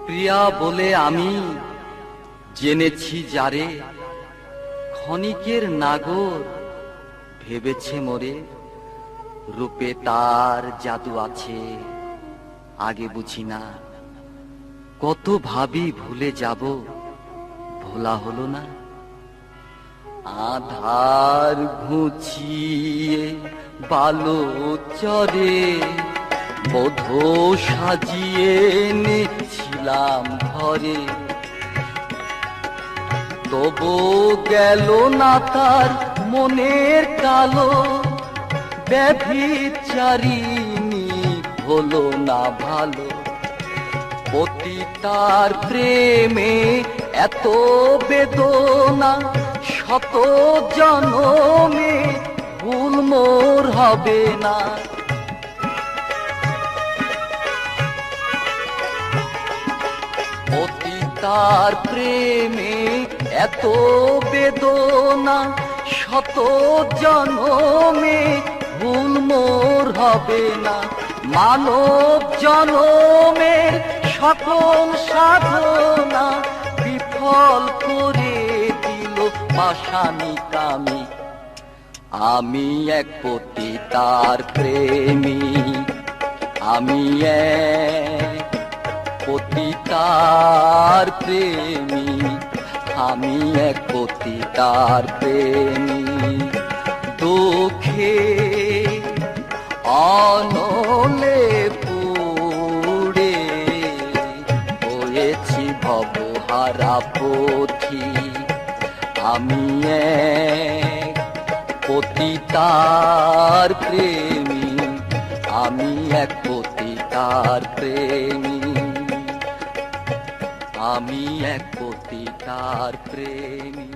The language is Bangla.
প্রিয়া বলে আমি জেনেছি যারে, ক্ষণিকের নাগর ভেবেছে মোরে। রূপে তার জাদু আছে আগে বুঝি না, কত ভাবি ভুলে যাব, ভোলা হলো না। আধার ঘুচিয়ে বালো চরে বধূ সাজিয়ে এনেছিলাম ঘরে, তবু গেল না তার মনের কালো, ব্যভিচারিণী হলো না ভালো। পতিতার প্রেমে এত বেদনা, শত জনমে ভুল মোর হবে না। পতিতার প্রেমে এত বেদনা, শত জনমে ভুল মোর হবে না। মানব জনমের সকল সাধনা বিফল করে দিল পাষাণী কামি। আমি এক পতিতার প্রেমী, আমি এক পতিতার প্রেমী, আমি এক পতিতার প্রেমী। দুঃখে অনলে পুড়ে হয়েছি ভবহারা পথি, আমি এক পতিতার প্রেমী, আমি এক পতিতার প্রেমী, আমি এক পতিতার প্রেমী।